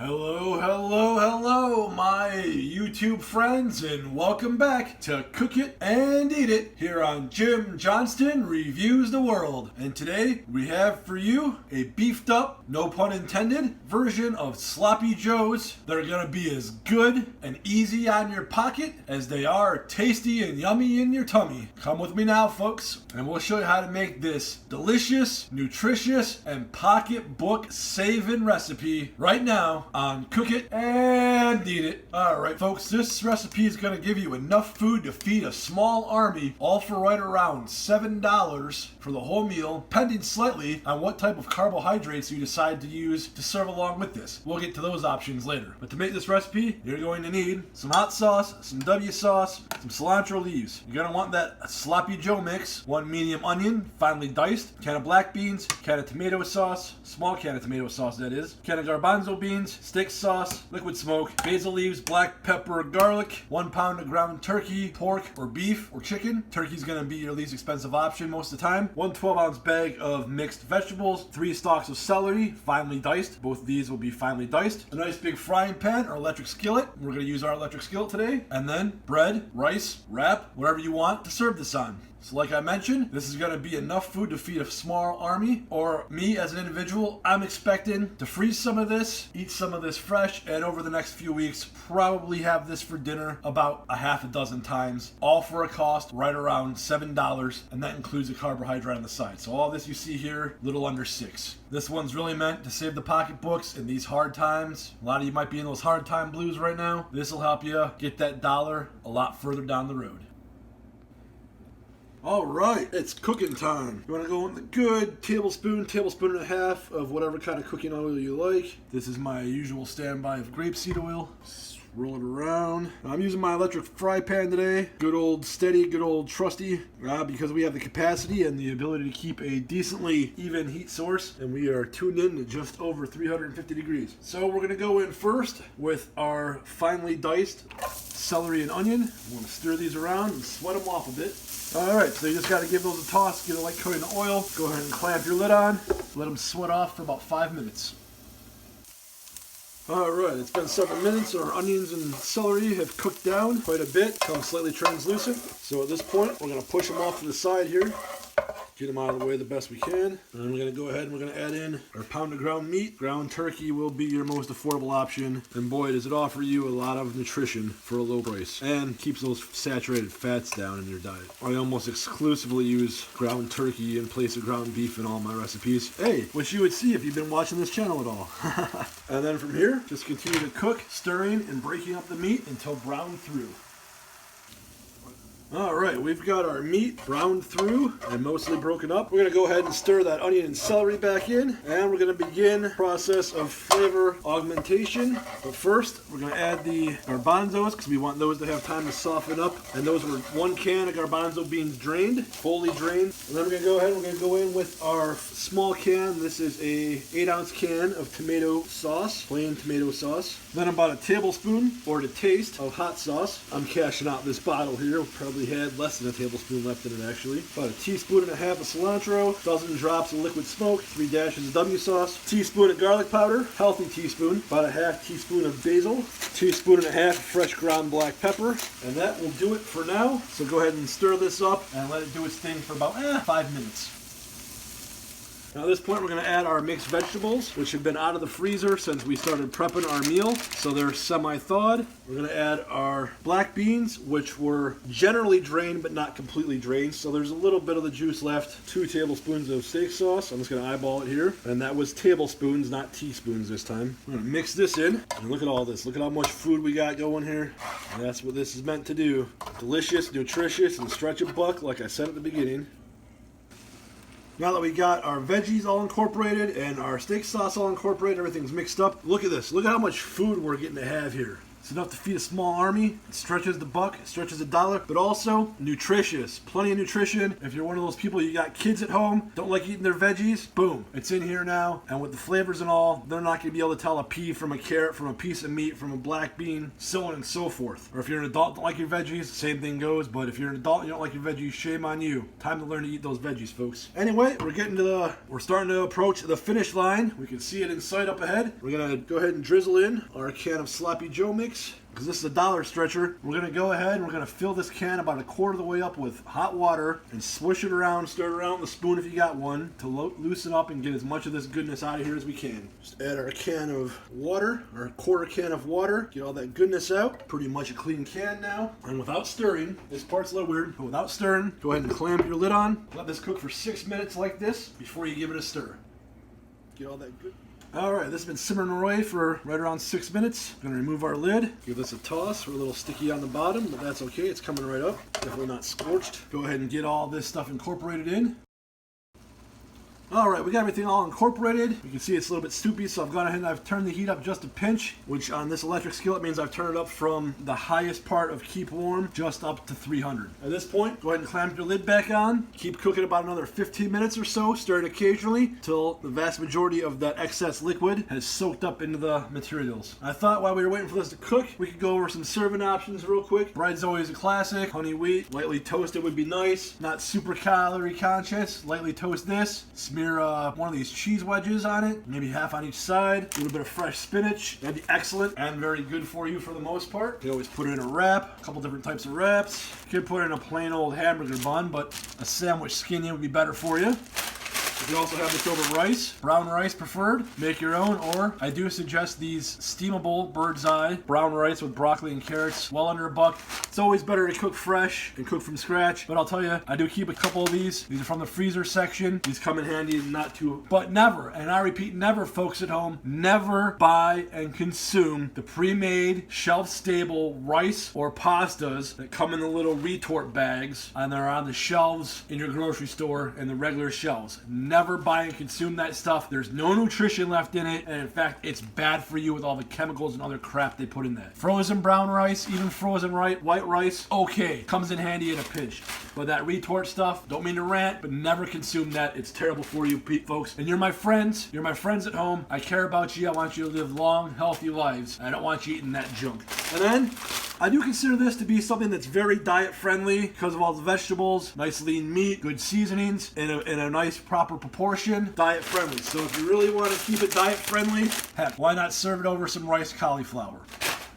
Hello, hello, hello, my YouTube friends, and welcome back to Cook It and Eat It here on Jim Johnston Reviews the World. And today we have for you a beefed up, no pun intended, version of Sloppy Joes that are going to be as good and easy on your pocket as they are tasty and yummy in your tummy. Come with me now, folks, and we'll show you how to make this delicious, nutritious, and pocketbook saving recipe right now on Cook It and Eat It. Alright folks, this recipe is going to give you enough food to feed a small army, all for right around $7 for the whole meal, pending slightly on what type of carbohydrates you decide to use to serve along with this. We'll get to those options later. But to make this recipe, you're going to need some hot sauce, some W sauce, some cilantro leaves. You're going to want that Sloppy Joe mix, 1 medium onion, finely diced, can of black beans, can of tomato sauce, small can of tomato sauce that is, can of garbanzo beans, steak sauce, liquid smoke, basil leaves, black pepper, garlic, 1 pound of ground turkey, pork, or beef, or chicken. Turkey's going to be your least expensive option most of the time. 1 12-ounce bag of mixed vegetables, 3 stalks of celery, finely diced. Both of these will be finely diced. A nice big frying pan or electric skillet. We're going to use our electric skillet today. And then bread, rice, wrap, whatever you want to serve this on. So like I mentioned, this is going to be enough food to feed a small army, or me as an individual. I'm expecting to freeze some of this, eat some of this fresh, and over the next few weeks, probably have this for dinner about a half a dozen times, all for a cost right around $7, and that includes a carbohydrate on the side. So all this you see here, little under $6. This one's really meant to save the pocketbooks in these hard times. A lot of you might be in those hard time blues right now. This will help you get that dollar a lot further down the road. Alright, it's cooking time. You want to go in the good tablespoon and a half of whatever kind of cooking oil you like. This is my usual standby of grapeseed oil. Roll it around. I'm using my electric fry pan today. Good old steady, good old trusty, because we have the capacity and the ability to keep a decently even heat source, and we are tuned in to just over 350 degrees. So we're going to go in first with our finely diced celery and onion. I'm going to stir these around and sweat them off a bit. Alright, so you just got to give those a toss, get a light coating of oil, go ahead and clamp your lid on, let them sweat off for about 5 minutes. Alright, it's been several minutes. Our onions and celery have cooked down quite a bit, become slightly translucent. So at this point, we're going to push them off to the side here. Get them out of the way the best we can. And then we're going to go ahead and we're going to add in our pound of ground meat. Ground turkey will be your most affordable option. And boy, does it offer you a lot of nutrition for a low price. And keeps those saturated fats down in your diet. I almost exclusively use ground turkey in place of ground beef in all my recipes. Hey, which you would see if you've been watching this channel at all. And then from here, just continue to cook, stirring and breaking up the meat until browned through. Alright, we've got our meat browned through and mostly broken up. We're going to go ahead and stir that onion and celery back in, and we're going to begin the process of flavor augmentation. But first, we're going to add the garbanzos because we want those to have time to soften up. And those were 1 can of garbanzo beans drained, fully drained. And then we're going to go ahead and we're going to go in with our small can. This is a 8-ounce can of tomato sauce, plain tomato sauce. Then about a tablespoon or to taste of hot sauce. I'm cashing out this bottle here. Probably had less than a tablespoon left in it actually. About a teaspoon and a half of cilantro, dozen drops of liquid smoke, 3 dashes of W sauce, teaspoon of garlic powder, healthy teaspoon, about a half teaspoon of basil, teaspoon and a half of fresh ground black pepper, and that will do it for now. So go ahead and stir this up and let it do its thing for about 5 minutes. Now at this point we're going to add our mixed vegetables, which have been out of the freezer since we started prepping our meal, so they're semi-thawed. We're going to add our black beans, which were generally drained but not completely drained, so there's a little bit of the juice left. 2 tablespoons of steak sauce. I'm just going to eyeball it here, and that was tablespoons, not teaspoons this time. I'm going to mix this in, and look at all this. Look at how much food we got going here. And that's what this is meant to do. Delicious, nutritious, and stretch a buck, like I said at the beginning. Now that we got our veggies all incorporated and our steak sauce all incorporated, everything's mixed up. Look at this. Look at how much food we're getting to have here. It's enough to feed a small army. It stretches the buck, it stretches the dollar, but also nutritious. Plenty of nutrition. If you're one of those people, you got kids at home, don't like eating their veggies, boom, it's in here now. And with the flavors and all, they're not going to be able to tell a pea from a carrot, from a piece of meat, from a black bean, so on and so forth. Or if you're an adult, don't like your veggies, same thing goes. But if you're an adult, you don't like your veggies, shame on you. Time to learn to eat those veggies, folks. Anyway, we're starting to approach the finish line. We can see it in sight up ahead. We're going to go ahead and drizzle in our can of Sloppy Joe mix. Because this is a dollar stretcher, we're going to go ahead and we're going to fill this can about a quarter of the way up with hot water and swish it around, stir it around with a spoon if you got one, to loosen up and get as much of this goodness out of here as we can. Just add our can of water, our quarter can of water, get all that goodness out. Pretty much a clean can now. And without stirring, this part's a little weird, but without stirring, go ahead and clamp your lid on. Let this cook for 6 minutes like this before you give it a stir. Get all that good. Alright, this has been simmering away for right around 6 minutes. Going to remove our lid, give this a toss. We're a little sticky on the bottom, but that's okay. It's coming right up. Definitely not scorched. Go ahead and get all this stuff incorporated in. Alright, we got everything all incorporated. You can see it's a little bit soupy, so I've gone ahead and I've turned the heat up just a pinch, which on this electric skillet means I've turned it up from the highest part of keep warm just up to 300. At this point, go ahead and clamp your lid back on. Keep cooking about another 15 minutes or so, stir it occasionally till the vast majority of that excess liquid has soaked up into the materials. I thought while we were waiting for this to cook, we could go over some serving options real quick. Bread's always a classic. Honey wheat, lightly toasted would be nice. Not super calorie conscious. Lightly toast this. Smear one of these cheese wedges on it, maybe half on each side. A little bit of fresh spinach. That'd be excellent and very good for you for the most part. You can always put it in a wrap, a couple different types of wraps. You could put it in a plain old hamburger bun, but a sandwich skinny would be better for you. You can also have this over rice, brown rice preferred. Make your own, or I do suggest these steamable bird's eye brown rice with broccoli and carrots, well under $1. It's always better to cook fresh and cook from scratch, but I'll tell you, I do keep a couple of these. These are from the freezer section. These come in handy, not too, but never, and I repeat, never, folks at home, never buy and consume the pre-made, shelf-stable rice or pastas that come in the little retort bags and they're on the shelves in your grocery store and the regular shelves. Never buy and consume that stuff. There's no nutrition left in it, and in fact, it's bad for you with all the chemicals and other crap they put in that. Frozen brown rice, even frozen white rice, okay, comes in handy in a pinch. But that retort stuff, don't mean to rant, but never consume that. It's terrible for you, folks. And you're my friends. You're my friends at home. I care about you. I want you to live long, healthy lives. I don't want you eating that junk. And then, I do consider this to be something that's very diet friendly because of all the vegetables, nice lean meat, good seasonings, in a nice proper proportion, diet friendly. So if you really want to keep it diet friendly, heck, why not serve it over some riced cauliflower?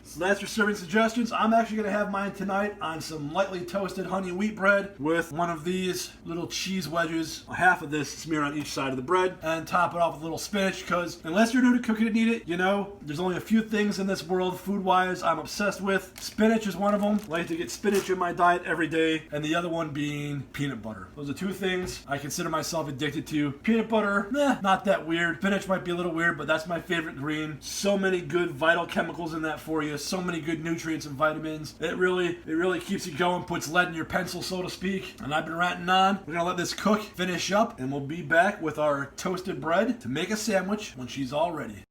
So that's your serving suggestions. I'm actually going to have mine tonight on some lightly toasted honey wheat bread with one of these little cheese wedges, half of this smear on each side of the bread, and top it off with a little spinach, because unless you're new to cooking and eat it, you know, there's only a few things in this world, food-wise, I'm obsessed with. Spinach is one of them. I like to get spinach in my diet every day, and the other one being peanut butter. Those are two things I consider myself addicted to. Peanut butter, not that weird. Spinach might be a little weird, but that's my favorite green. So many good vital chemicals in that for you. So many good nutrients and vitamins. It really keeps you going, puts lead in your pencil, so to speak. And I've been ranting on. We're gonna let this cook, finish up, and we'll be back with our toasted bread to make a sandwich when she's all ready.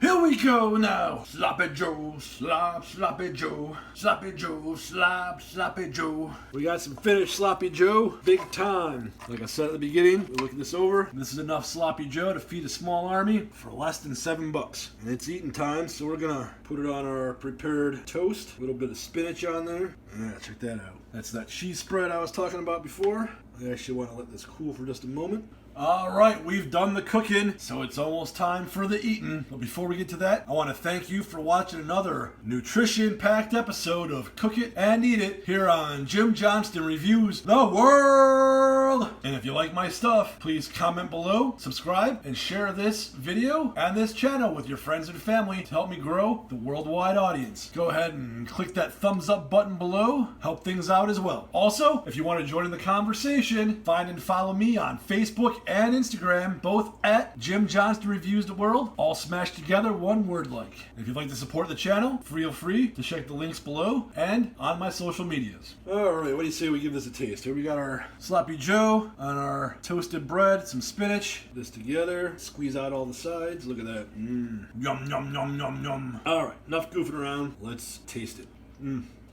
Here we go now. Sloppy Joe, sloppy Joe, sloppy Joe, sloppy Joe. We got some finished sloppy Joe, big time. Like I said at the beginning, we're looking this over. This is enough sloppy Joe to feed a small army for less than $7. And it's eating time, so we're gonna put it on our prepared toast. A little bit of spinach on there. Yeah, check that out. That's that cheese spread I was talking about before. I actually want to let this cool for just a moment. Alright, we've done the cooking, so it's almost time for the eating. But before we get to that, I want to thank you for watching another nutrition-packed episode of Cook It and Eat It here on Jim Johnston Reviews the World! And if you like my stuff, please comment below, subscribe, and share this video and this channel with your friends and family to help me grow the worldwide audience. Go ahead and click that thumbs up button below, help things out as well. Also, if you want to join in the conversation, information, find and follow me on Facebook and Instagram, both at Jim Johnston Reviews the World, all smashed together, one word like. If you'd like to support the channel, feel free to check the links below and on my social medias. Alright, what do you say we give this a taste? Here we got our Sloppy Joe on our toasted bread, some spinach. Put this together, squeeze out all the sides. Look at that. Yum, yum, yum, yum, yum. Alright, enough goofing around. Let's taste it.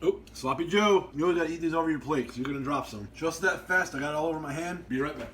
Oh, Sloppy Joe. You always gotta eat these over your plate because you're gonna drop some. Just that fast, I got it all over my hand. Be right back.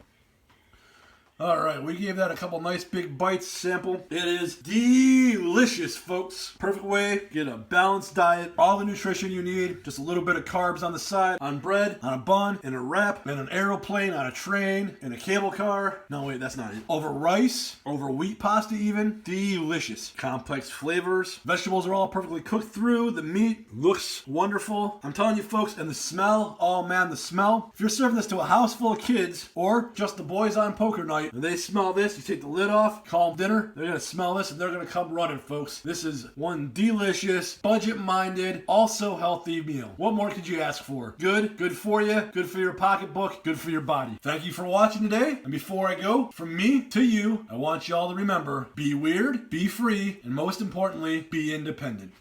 Alright, we gave that a couple nice big bites sample. It is delicious, folks. Perfect way, get a balanced diet, all the nutrition you need, just a little bit of carbs on the side, on bread, on a bun, in a wrap, in an aeroplane, on a train, in a cable car. No, wait, that's not it. Over rice, over wheat pasta even. Delicious. Complex flavors. Vegetables are all perfectly cooked through. The meat looks wonderful. I'm telling you, folks, and the smell, oh man, the smell. If you're serving this to a house full of kids, or just the boys on poker night, and they smell this, you take the lid off, call them dinner, they're gonna smell this and they're gonna come running, folks. This is one delicious, budget-minded, also healthy meal. What more could you ask for? Good for you, good for your pocketbook, good for your body. Thank you for watching today, and before I go, from me to you, I want you all to remember, be weird, be free, and most importantly, be independent.